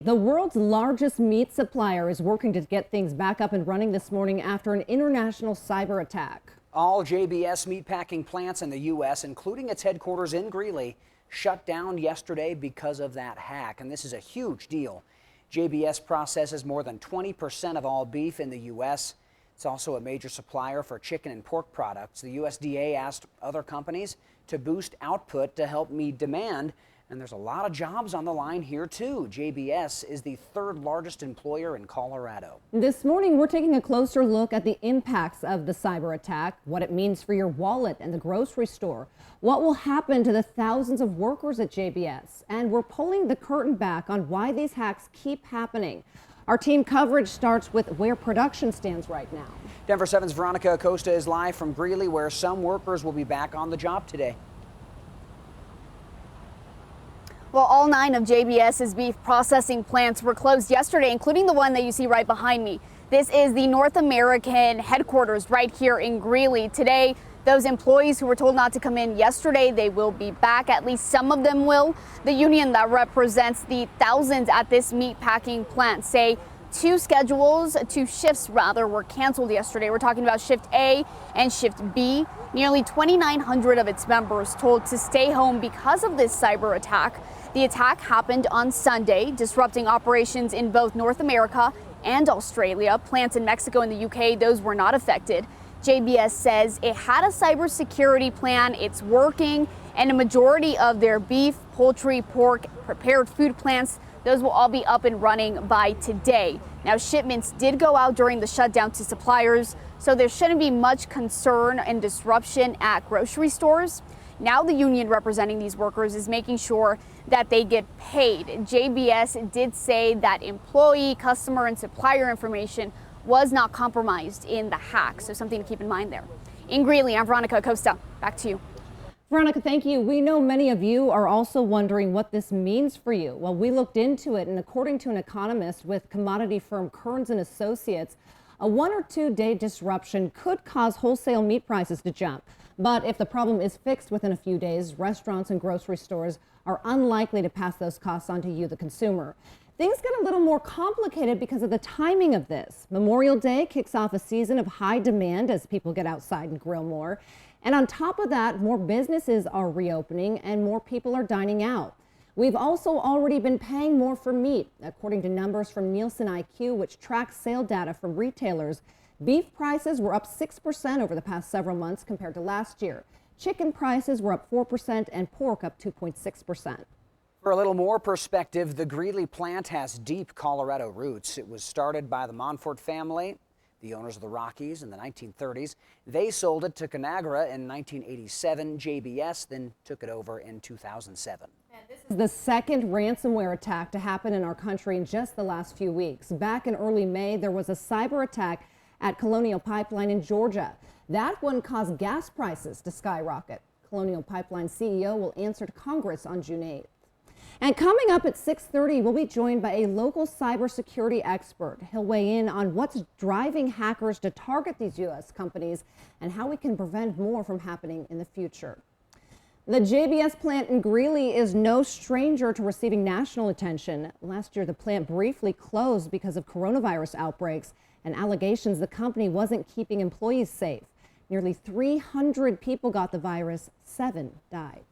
The world's largest meat supplier is working to get things back up and running this morning after an international cyber attack. All JBS meatpacking plants in the U.S., including its headquarters in Greeley, shut down yesterday because of that hack. And this is a huge deal. JBS processes more than 20% of all beef in the U.S. It's also a major supplier for chicken and pork products. The USDA asked other companies to boost output to help meet demand. And there's a lot of jobs on the line here, too. JBS is the third largest employer in Colorado. This morning, we're taking a closer look at the impacts of the cyber attack, what it means for your wallet and the grocery store, what will happen to the thousands of workers at JBS, and we're pulling the curtain back on why these hacks keep happening. Our team coverage starts with where production stands right now. Denver 7's Veronica ACOSTA is live from Greeley, where some workers will be back on the job today. Well, all 9 of JBS's beef processing plants were closed yesterday, including the one that you see right behind me. This is the North American headquarters right here in Greeley. Today, those employees who were told not to come in yesterday, they will be back. At least some of them will. The union that represents the thousands at this meat packing plant say two shifts were canceled yesterday. We're talking about shift A and shift B. Nearly 2,900 of its members told to stay home because of this cyber attack. The attack happened on Sunday, disrupting operations in both North America and Australia. Plants in Mexico and the UK, those were not affected. JBS says it had a cybersecurity plan, it's working, and a majority of their beef, poultry, pork, prepared food plants, those will all be up and running by today. Now, shipments did go out during the shutdown to suppliers, so there shouldn't be much concern and disruption at grocery stores. Now the union representing these workers is making sure that they get paid. JBS did say that employee, customer, and supplier information was not compromised in the hack, so something to keep in mind there. In Greeley, I'm Veronica ACOSTA. Back to you. Veronica, thank you. We know many of you are also wondering what this means for you. Well, we looked into it, and according to an economist with commodity firm Kearns & Associates, a 1 or 2 day disruption could cause wholesale meat prices to jump. But if the problem is fixed within a few days, restaurants and grocery stores are unlikely to pass those costs on to you, the consumer. Things get a little more complicated because of the timing of this. Memorial Day kicks off a season of high demand as people get outside and grill more. And on top of that, more businesses are reopening and more people are dining out. We've also already been paying more for meat. According to numbers from Nielsen IQ, which tracks sale data from retailers, beef prices were up 6% over the past several months compared to last year. Chicken prices were up 4% and pork up 2.6%. For a little more perspective, the Greeley plant has deep Colorado roots. It was started by the Montfort family, the owners of the Rockies, in the 1930s. They sold it to Conagra in 1987. JBS then took it over in 2007. This is the second ransomware attack to happen in our country in just the last few weeks. Back in early May, there was a cyber attack at Colonial Pipeline in Georgia. That one caused gas prices to skyrocket. Colonial Pipeline CEO will answer to Congress on June 8th. And coming up at 6:30, we'll be joined by a local cybersecurity expert. He'll weigh in on what's driving hackers to target these U.S. companies and how we can prevent more from happening in the future. The JBS plant in Greeley is no stranger to receiving national attention. Last year, the plant briefly closed because of coronavirus outbreaks and allegations the company wasn't keeping employees safe. Nearly 300 people got the virus, 7 died.